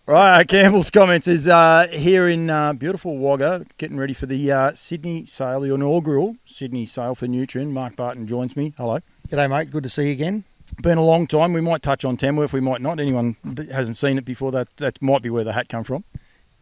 Right, Campbell's comments is here in beautiful Wagga, getting ready for the Sydney sale, the inaugural Sydney sale for Nutrien. Mark Barton joins me. Hello. G'day, mate. Good to see you again. Been a long time. We might touch on Tamworth, we might not. Anyone that hasn't seen it before, that might be where the hat come from.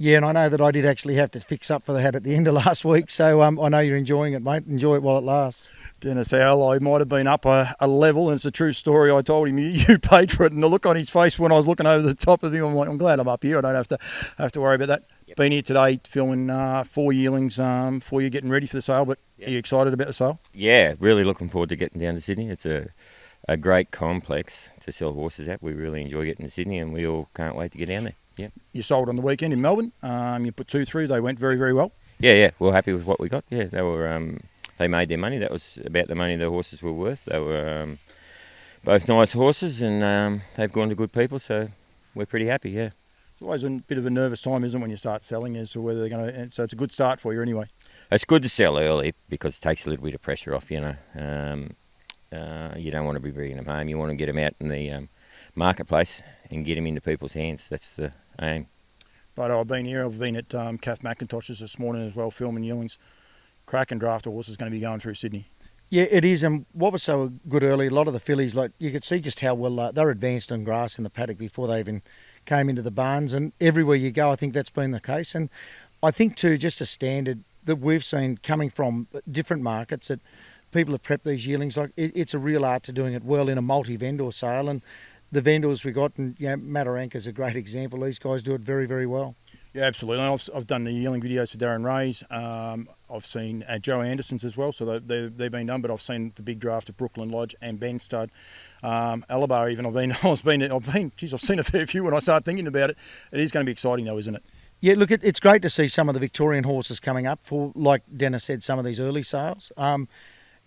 Yeah, and I know that I did actually have to fix up for the hat at the end of last week, so I know you're enjoying it, mate. Enjoy it while it lasts. Denis Howe, I might have been up a level, and it's a true story. I told him you paid for it, and the look on his face when I was looking over the top of him, I'm like, I'm glad I'm up here. I don't have to worry about that. Yep. Been here today filming 4 yearlings for you, getting ready for the sale. But Are you excited about the sale? Yeah, really looking forward to getting down to Sydney. It's a great complex to sell horses at. We really enjoy getting to Sydney, and we all can't wait to get down there. Yeah. You sold on the weekend in Melbourne. You put 2 through. They went very, very well. Yeah. We're happy with what we got. Yeah, they were. They made their money. That was about the money the horses were worth. They were both nice horses, and they've gone to good people, so we're pretty happy, yeah. It's always a bit of a nervous time, isn't it, when you start selling as to whether they're going to... So it's a good start for you anyway. It's good to sell early because it takes a little bit of pressure off, you know. You don't want to be bringing them home. You want to get them out in the marketplace and get them into people's hands. That's the aim. But I've been here. I've been at Kath McIntosh's this morning as well, filming yearlings. Cracking draft of horses going to be going through Sydney. Yeah, it is, and what was so good early, a lot of the fillies, like you could see just how well they're advanced on grass in the paddock before they even came into the barns, and everywhere you go, I think that's been the case. And I think too, just a standard that we've seen coming from different markets that people have prepped these yearlings, like it's a real art to doing it well in a multi-vendor sale, and the vendors we got, and Mataranka's a great example. These guys do it very, very well. Yeah, absolutely. I've done the yearling videos for Darren Ray's. I've seen Joe Anderson's as well, so they've been done. But I've seen the big draft of Brooklyn Lodge and Ben Stud, Alabar. Even I've seen a fair few. When I start thinking about it, it is going to be exciting, though, isn't it? Yeah, look, it's great to see some of the Victorian horses coming up for, like Dennis said, some of these early sales.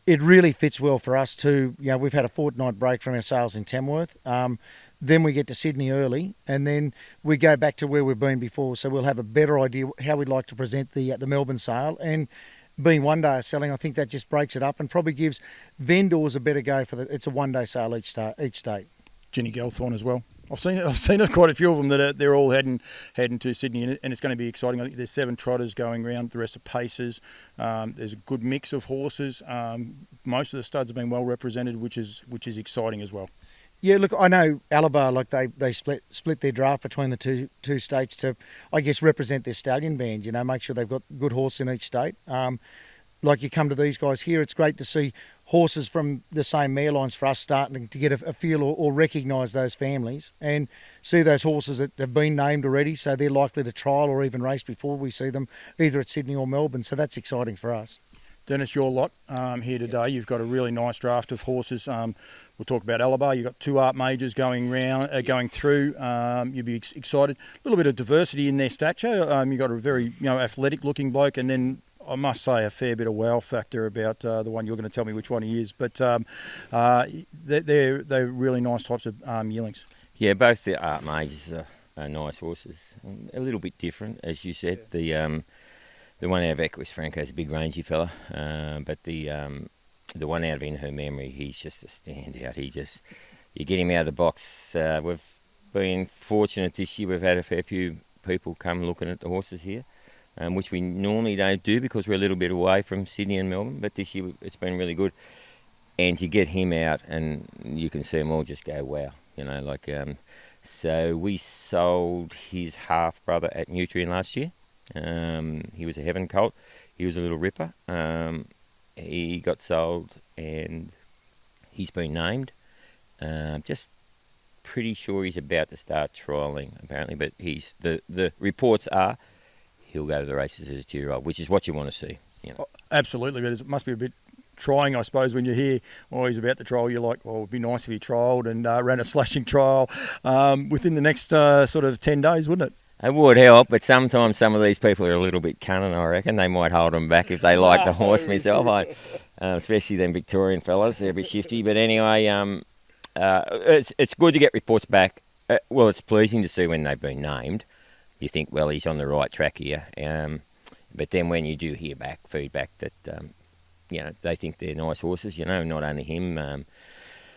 It really fits well for us too. We've had a fortnight break from our sales in Tamworth. Then we get to Sydney early, and then we go back to where we've been before. So we'll have a better idea how we'd like to present the Melbourne sale. And being 1 day of selling, I think that just breaks it up and probably gives vendors a better go for it's a 1 day sale each state. Ginny Gelthorne as well. I've seen quite a few of them that they're all heading to Sydney, and it's going to be exciting. I think there's 7 trotters going around, the rest are pacers. There's a good mix of horses. Most of the studs have been well represented, which is exciting as well. Yeah, look, I know Alabar, like they split their draft between the two states to, I guess, represent their stallion band. Make sure they've got good horse in each state. Like you come to these guys here, it's great to see horses from the same mare lines for us starting to get a feel or recognise those families and see those horses that have been named already, so they're likely to trial or even race before we see them either at Sydney or Melbourne. So that's exciting for us. Dennis, your lot here today. You've got a really nice draft of horses. We'll talk about Alabar. You've got 2 art majors going through. You'll be excited. A little bit of diversity in their stature. You've got a very athletic-looking bloke, and then I must say a fair bit of wow factor about the one you're going to tell me which one he is. But they're really nice types of yearlings. Yeah, both the art majors are nice horses. A little bit different, as you said. Yeah. The one out of Equus Franco's a big rangy fella, but the one out of In Her Memory, he's just a standout. You get him out of the box. We've been fortunate this year. We've had a fair few people come looking at the horses here, which we normally don't do because we're a little bit away from Sydney and Melbourne. But this year it's been really good, and you get him out, and you can see them all just go wow. So we sold his half brother at Nutrien last year. He was a heaven colt. He was a little ripper. He got sold and he's been named. Just pretty sure he's about to start trialling apparently, but the reports are he'll go to the races as a 2-year-old, which is what you want to see. Oh, absolutely, but it must be a bit trying, I suppose, when you hear, he's about to trial. You're like, it'd be nice if he trialled and ran a slashing trial within the next sort of 10 days, wouldn't it? It would help, but sometimes some of these people are a little bit cunning, I reckon. They might hold them back if they like the horse myself, especially them Victorian fellas. They're a bit shifty. But anyway, it's good to get reports back. It's pleasing to see when they've been named. You think, well, he's on the right track here. But then when you do hear back feedback that, they think they're nice horses, not only him.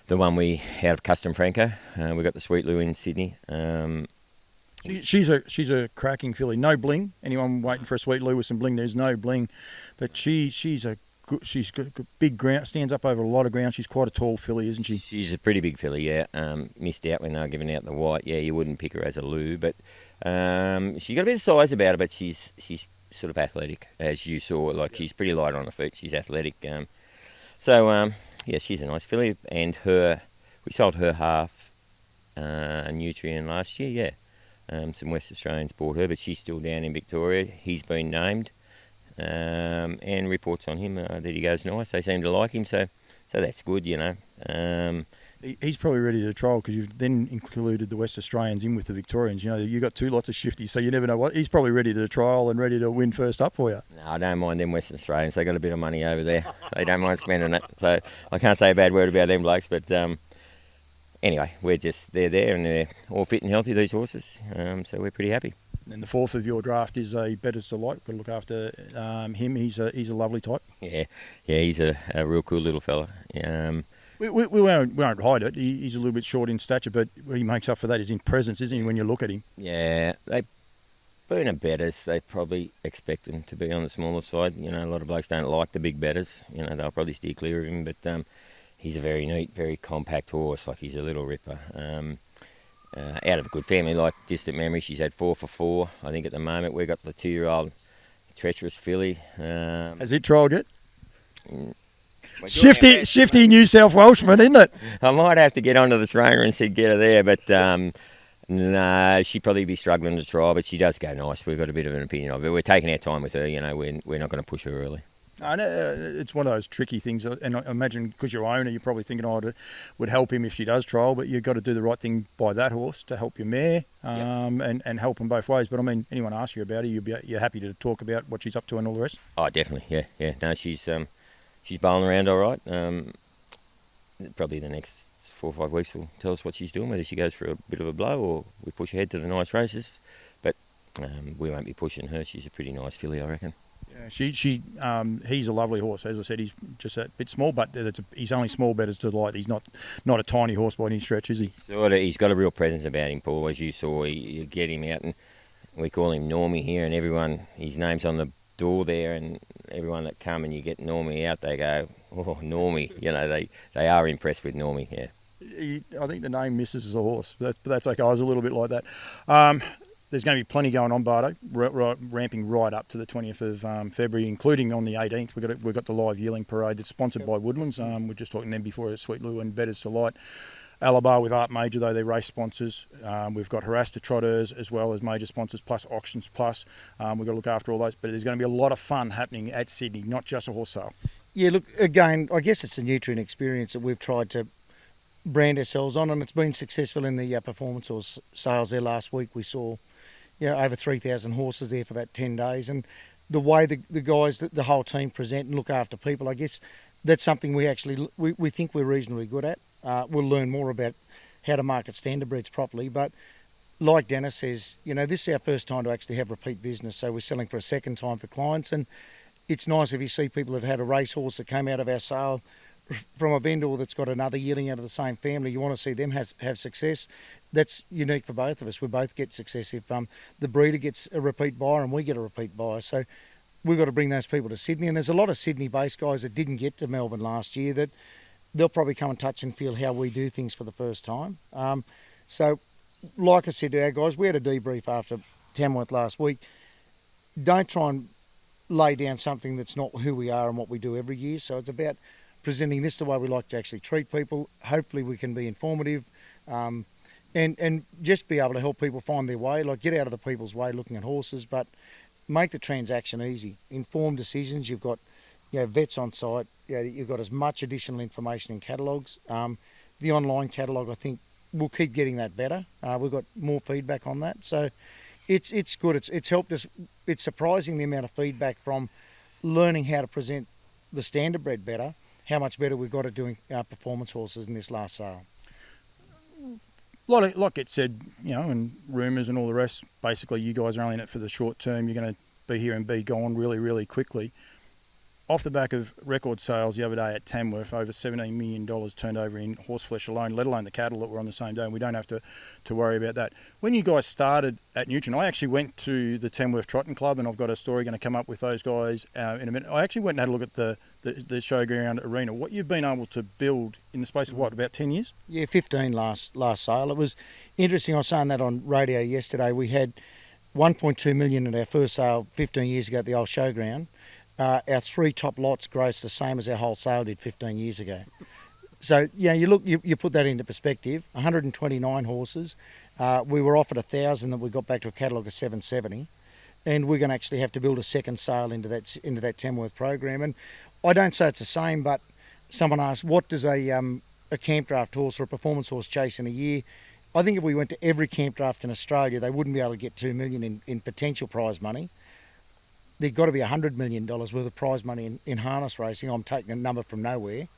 The one we out of Custom Franco, we got the Sweet Lou in Sydney. She's a cracking filly. No bling. Anyone waiting for a Sweet Lou with some bling? There's no bling, but she's got big ground. Stands up over a lot of ground. She's quite a tall filly, isn't she? She's a pretty big filly, yeah. Missed out when they were giving out the white. Yeah, you wouldn't pick her as a Lou, but she's got a bit of size about her, but she's sort of athletic, as you saw. Like, she's pretty light on her feet. She's athletic. Yeah, she's a nice filly, and we sold her half Nutrien last year, yeah. Some West Australians bought her, but she's still down in Victoria. He's been named, and reports on him that he goes nice. They seem to like him, so that's good, you know. He's probably ready to trial because you've then included the West Australians in with the Victorians. You know, you've got two lots of shifties, so you never know what. He's probably ready to trial and ready to win first up for you. No, I don't mind them Western Australians. They got a bit of money over there. They don't mind spending it. So I can't say a bad word about them blokes. But anyway, they're there and they're all fit and healthy, these horses. So we're pretty happy. And the fourth of your draft is a Betters Delight. Got to look after him. He's a lovely type. Yeah, he's a real cool little fella. We won't hide it. He's a little bit short in stature, but what he makes up for that is in presence, isn't he, when you look at him? Yeah, being a Betters, they probably expect him to be on the smaller side. You know, a lot of blokes don't like the big Betters. You know, they'll probably steer clear of him, but he's a very neat, very compact horse. Like, he's a little ripper. Out of a good family, like distant memory, she's had 4 for 4. I think at the moment we've got the 2-year-old treacherous filly. Has it trialled yet? Shifty New South Welshman, isn't it? I might have to get onto the trainer and see get her there, but no, she'd probably be struggling to try, but she does go nice. We've got a bit of an opinion of it. We're taking our time with her, you know, we're not going to push her early. I know, it's one of those tricky things, and I imagine because you're owner, you're probably thinking, it would help him if she does trial, but you've got to do the right thing by that horse to help your mare, and help them both ways. But I mean, anyone asks you about her, you're happy to talk about what she's up to and all the rest? Oh, definitely, yeah. No, she's bowling around all right. Probably the next 4 or 5 weeks will tell us what she's doing, whether she goes for a bit of a blow or we push ahead to the nice races. But we won't be pushing her. She's a pretty nice filly, I reckon. Yeah, he's a lovely horse. As I said, he's just a bit small, but he's only small Betters Delight. He's not a tiny horse by any stretch, is he? He's got a real presence about him, Paul. As you saw, you get him out, and we call him Normie here, and everyone, his name's on the door there, and everyone that come and you get Normie out, they go, oh, Normie. You know, they are impressed with Normie, yeah. I think the name misses as a horse, but that's okay. I was a little bit like that. There's going to be plenty going on, Bardo, ramping right up to the 20th of February, including on the 18th. We've got the live yearling parade that's sponsored by Woodlands. We're just talking them before, Sweet Lou and Betters Delight. Alabar with Art Major, though, they're race sponsors. We've got Harasta Trotters as well as major sponsors, plus Auctions Plus. We've got to look after all those. But there's going to be a lot of fun happening at Sydney, not just a horse sale. Yeah, look, again, I guess it's the Nutrien experience that we've tried to brand ourselves on, and it's been successful in the performance horse sales there last week. We saw over 3,000 horses there for that 10 days. And the way the guys, the whole team present and look after people, I guess that's something we think we're reasonably good at. We'll learn more about how to market standardbreds properly. But like Dennis says, this is our first time to actually have repeat business. So we're selling for a second time for clients. And it's nice if you see people that had a racehorse that came out of our sale from a vendor that's got another yearling out of the same family. You want to see them have success. That's unique for both of us. We both get success if the breeder gets a repeat buyer and we get a repeat buyer. So we've got to bring those people to Sydney. And there's a lot of Sydney-based guys that didn't get to Melbourne last year that they'll probably come and touch and feel how we do things for the first time. So like I said to our guys, we had a debrief after Tamworth last week. Don't try and lay down something that's not who we are and what we do every year. So it's about presenting this the way we like to actually treat people. Hopefully we can be informative and just be able to help people find their way, like get out of the people's way looking at horses, but make the transaction easy. Informed decisions. You've got vets on site. You've got as much additional information in catalogues. The online catalogue, I think, we'll keep getting that better. We've got more feedback on that. So it's good. It's helped us. It's surprising the amount of feedback from learning how to present the standardbred better, how much better we've got at doing performance horses in this last sale. Like it said, and rumours and all the rest, basically you guys are only in it for the short term. You're going to be here and be gone really, really quickly. off the back of record sales the other day at Tamworth, over $17 million turned over in horse flesh alone, let alone the cattle that were on the same day, and we don't have to worry about that. When you guys started at Nutrien, I actually went to the Tamworth Trotting Club, and I've got a story going to come up with those guys in a minute. I actually went and had a look at the showground arena. What you've been able to build in the space of what, about 10 years? Yeah, 15 last sale. It was interesting. I was saying that on radio yesterday. We had 1.2 million at our first sale 15 years ago at the old showground. Our 3 top lots grossed the same as our whole sale did 15 years ago. So, you put that into perspective. 129 horses. We were offered 1,000 that we got back to a catalogue of 770, and we're going to actually have to build a second sale into that Tamworth program. And I don't say it's the same, but someone asked, what does a camp draft horse or a performance horse chase in a year? I think if we went to every camp draft in Australia, they wouldn't be able to get $2 million in potential prize money. There's got to be $100 million worth of prize money in harness racing. I'm taking a number from nowhere.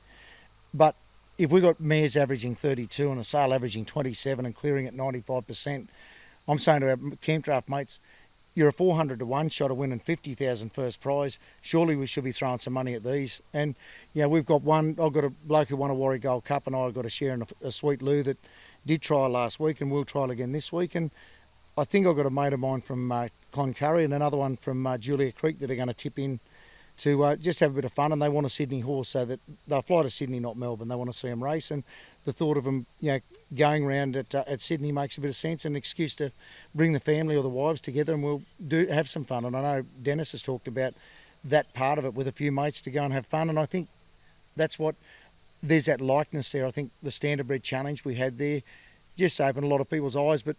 But if we got mares averaging 32 and a sale averaging 27 and clearing at 95%, I'm saying to our camp draft mates, you're a 400 to 1 shot of winning 50,000 first prize. Surely we should be throwing some money at these. And we've got one. I've got a bloke who won a Warick Gold Cup, and I've got a share in a Sweet Lou that did trial last week, and we'll trial again this week. And I think I've got a mate of mine from Cloncurry and another one from Julia Creek that are going to tip in to just have a bit of fun, and they want a Sydney horse, so that they'll fly to Sydney, not Melbourne. They want to see them race, and the thought of them, going around at Sydney makes a bit of sense, an excuse to bring the family or the wives together, and we'll have some fun. And I know Dennis has talked about that part of it with a few mates to go and have fun, and I think that's what there's that likeness there. I think the Standardbred Challenge we had there just opened a lot of people's eyes, but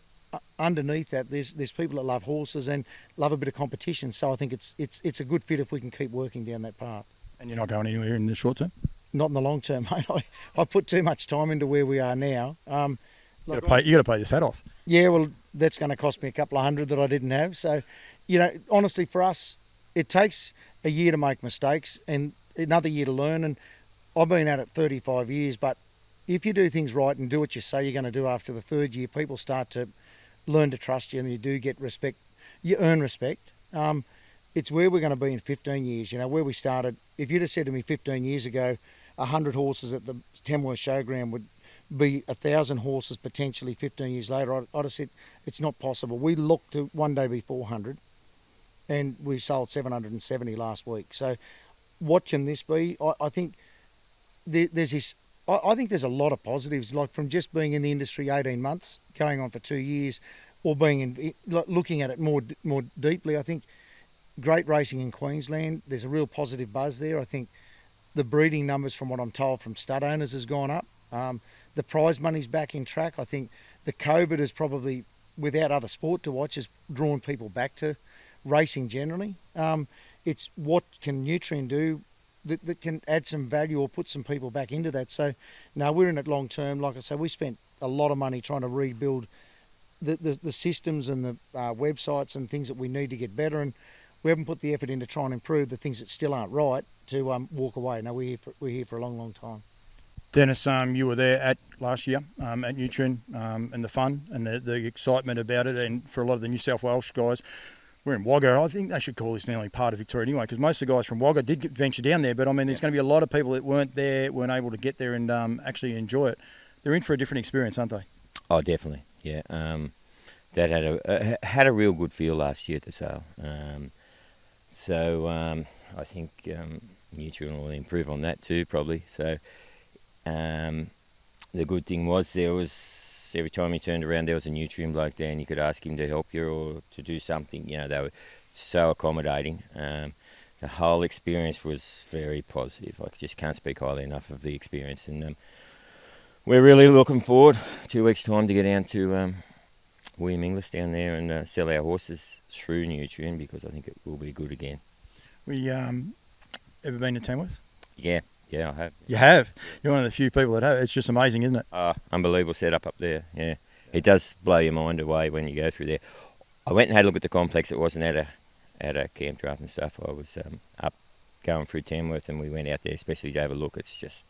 underneath that, there's people that love horses and love a bit of competition. So I think it's a good fit if we can keep working down that path. And you're not going anywhere in the short term? Not in the long term, mate. I put too much time into where we are now. You got to pay this hat off. Yeah, well, that's going to cost me a couple of hundred that I didn't have. So, honestly, for us, it takes a year to make mistakes and another year to learn. And I've been at it 35 years, but if you do things right and do what you say you're going to do after the third year, people start to learn to trust you, and you do get respect. You earn respect. It's where we're going to be in 15 years. Where we started. If you'd have said to me 15 years ago, 100 horses at the Tamworth Showground would be 1,000 horses potentially 15 years later, I'd have said it's not possible. We looked to one day be 400, and we sold 770 last week. So what can this be? I think there's this. I think there's a lot of positives, like from just being in the industry 18 months, going on for 2 years, or being looking at it more deeply. I think great racing in Queensland. There's a real positive buzz there. I think the breeding numbers, from what I'm told from stud owners, has gone up. The prize money's back in track. I think the COVID has probably, without other sport to watch, has drawn people back to racing generally. It's what can Nutrien do that can add some value or put some people back into that. So, no, we're in it long term. Like I say, we spent a lot of money trying to rebuild the systems and the websites and things that we need to get better, and we haven't put the effort in to try and improve the things that still aren't right to walk away. No, we're here for a long, long time. Dennis, you were there last year at Nutrien, and the fun and the excitement about it, and for a lot of the New South Wales guys, we're in Wagga. I think they should call this nearly part of Victoria anyway, because most of the guys from Wagga did venture down there, but I mean, there's going to be a lot of people that weren't able to get there and actually enjoy it. They're in for a different experience, aren't they? Oh, definitely, yeah. That had a real good feel last year at the sale. So I think Nutrien will improve on that too, probably. So the good thing was every time you turned around, there was a Nutrien bloke there, and you could ask him to help you or to do something. They were so accommodating. The whole experience was very positive. I just can't speak highly enough of the experience, and we're really looking forward 2 weeks' time to get down to William Inglis down there and sell our horses through Nutrien, because I think it will be good again. We ever been to Tamworth? Yeah, I have. You have? You're one of the few people that have. It's just amazing, isn't it? Unbelievable setup up there, yeah. It does blow your mind away when you go through there. I went and had a look at the complex. It wasn't at a camp draft and stuff. I was up going through Tamworth, and we went out there especially to have a look. It's just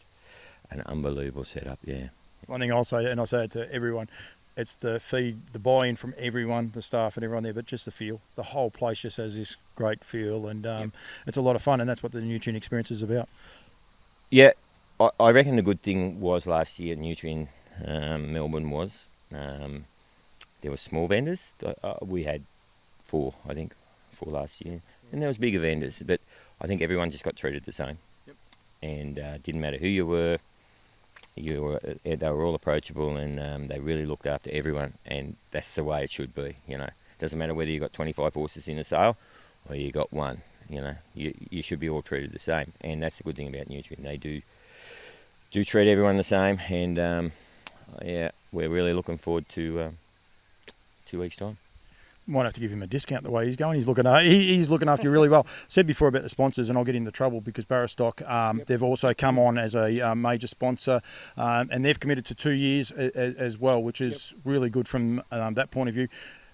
an unbelievable setup, yeah. One thing I'll say, and I say it to everyone, it's the feed, the buy-in from everyone, the staff and everyone there, but just the feel. The whole place just has this great feel, and it's a lot of fun, and that's what the Nutrien experience is about. Yeah, I reckon the good thing was last year at Nutrien Melbourne was there were small vendors. We had 4 last year, and there was bigger vendors, but I think everyone just got treated the same. And didn't matter who you were, they were all approachable, and they really looked after everyone, and that's the way it should be. It doesn't matter whether you got 25 horses in a sale or you got 1. You should be all treated the same, and that's the good thing about Nutrien. They do treat everyone the same, and we're really looking forward to 2 weeks' time. Might have to give him a discount the way he's going. He's looking after you really well. Said before about the sponsors, and I'll get into trouble because Barrastock, they've also come on as a major sponsor, and they've committed to 2 years as well, which is really good from that point of view.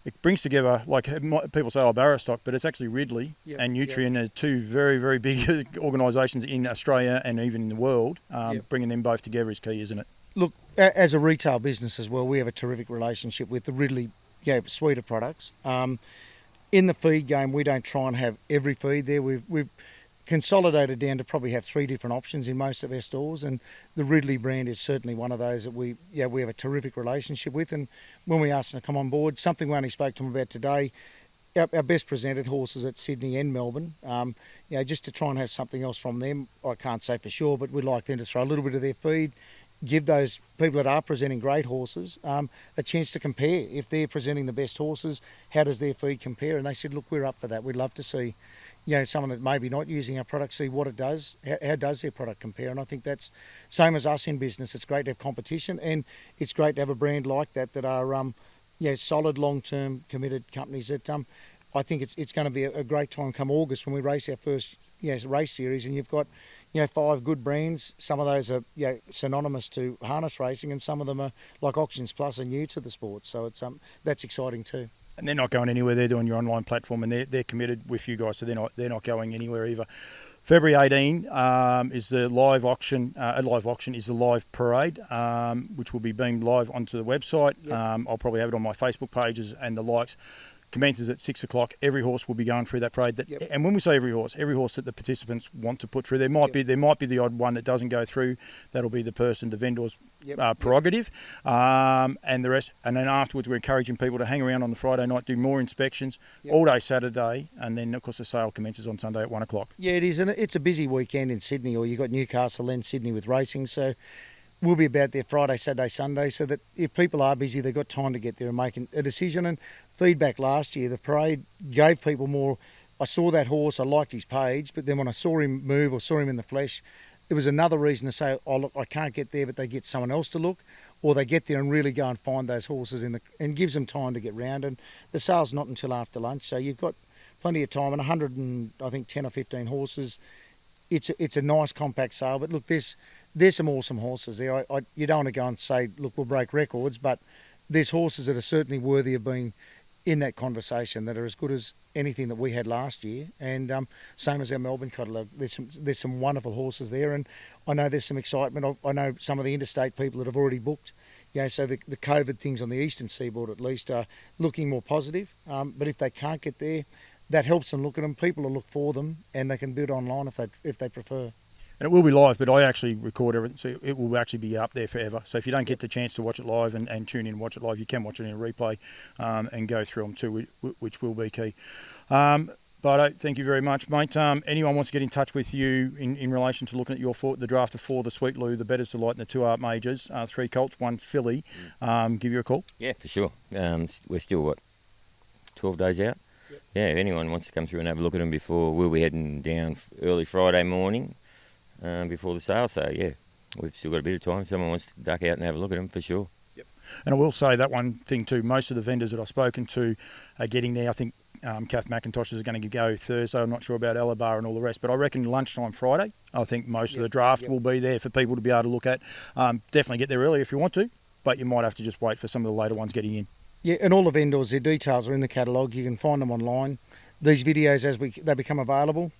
It brings together, like people say, Barrastock, but it's actually Ridley and Nutrien are 2 very, very big organisations in Australia and even in the world. Bringing them both together is key, isn't it? Look, as a retail business as well, we have a terrific relationship with the Ridley suite of products. In the feed game, we don't try and have every feed there. We've consolidated down to probably have 3 different options in most of our stores, and the Ridley brand is certainly one of those that we have a terrific relationship with. And when we asked them to come on board, something we only spoke to them about today, our best presented horses at Sydney and Melbourne, just to try and have something else from them. I can't say for sure, but we'd like them to throw a little bit of their feed, give those people that are presenting great horses a chance to compare. If they're presenting the best horses, how does their feed compare? And they said, look, we're up for that. We'd love to see someone that maybe not using our product, see what it does, how does their product compare. And I think that's same as us in business. It's great to have competition, and it's great to have a brand like that are solid, long-term, committed companies that I think it's going to be a great time come August when we race our first race series, and you've got 5 good brands. Some of those are synonymous to harness racing, and some of them are like Auctions Plus are new to the sport. So it's that's exciting too. And they're not going anywhere. They're doing your online platform, and they're committed with you guys. So they're not going anywhere either. February 18 is the live auction. Live auction is the live parade, which will be being live onto the website. I'll probably have it on my Facebook pages and the likes. Commences at 6 o'clock. Every horse will be going through that parade. And when we say every horse that the participants want to put through, there might be the odd one that doesn't go through. That'll be the vendor's prerogative, and the rest. And then afterwards, we're encouraging people to hang around on the Friday night, do more inspections all day Saturday, and then of course the sale commences on Sunday at 1 o'clock. Yeah, it is, and it's a busy weekend in Sydney, or you've got Newcastle and Sydney with racing, so we'll be about there Friday, Saturday, Sunday, so that if people are busy, they've got time to get there and make a decision. And feedback last year, the parade gave people more. I saw that horse, I liked his page, but then when I saw him move or saw him in the flesh, it was another reason to say, oh look, I can't get there, but they get someone else to look, or they get there and really go and find those horses and gives them time to get round. And the sale's not until after lunch, so you've got plenty of time. And 10 or 15 horses, it's a nice compact sale. But look, there's some awesome horses there. You don't want to go and say, look, we'll break records, but there's horses that are certainly worthy of being in that conversation, that are as good as anything that we had last year. And same as our Melbourne catalogue, there's some wonderful horses there, and I know there's some excitement. I know some of the interstate people that have already booked. So the COVID things on the eastern seaboard at least are looking more positive. But if they can't get there, that helps them look at them. People will look for them, and they can bid online if they prefer. And it will be live, but I actually record everything, so it will actually be up there forever. So if you don't get the chance to watch it live and tune in and watch it live, you can watch it in a replay and go through them too, which will be key. But thank you very much, mate. Anyone wants to get in touch with you in relation to looking at the draft of 4, the Sweet Lou, the Betters Delight, and the 2 Art Majors, 3 Colts, 1 Filly, give you a call? Yeah, for sure. We're still, 12 days out? Yeah, if anyone wants to come through and have a look at them before, we'll be heading down early Friday morning. Before the sale, so we've still got a bit of time. If someone wants to duck out and have a look at them, for sure. Yep. And I will say that one thing too, most of the vendors that I've spoken to are getting there. I think Kath McIntosh is going to go Thursday. I'm not sure about Alabar and all the rest, but I reckon lunchtime Friday, I think most of the draft will be there for people to be able to look at. Definitely get there early if you want to, but you might have to just wait for some of the later ones getting in. Yeah, and all the vendors, their details are in the catalogue. You can find them online. These videos, as they become available,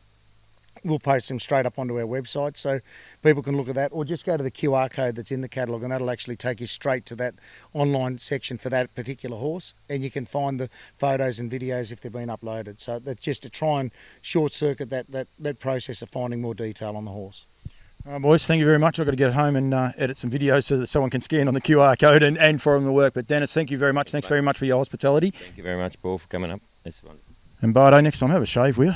we'll post them straight up onto our website so people can look at that, or just go to the QR code that's in the catalogue, and that'll actually take you straight to that online section for that particular horse, and you can find the photos and videos if they've been uploaded. So that's just to try and short circuit that process of finding more detail on the horse. All right, boys, thank you very much. I've got to get home and edit some videos so that someone can scan on the QR code and for them to work. But Dennis, thank you very much. Thanks very much for your hospitality. Thank you very much, Paul, for coming up. That's fun. And Bardo, next time have a shave, will you?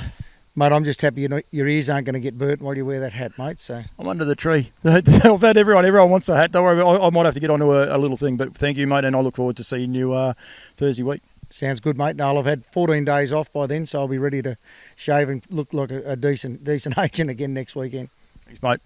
Mate, I'm just happy your ears aren't going to get burnt while you wear that hat, mate. So I'm under the tree. I've had everyone wants a hat. Don't worry, I might have to get onto a little thing. But thank you, mate, and I look forward to seeing you Thursday week. sounds good, mate. No, I'll have had 14 days off by then, so I'll be ready to shave and look like a decent agent again next weekend. Thanks, mate.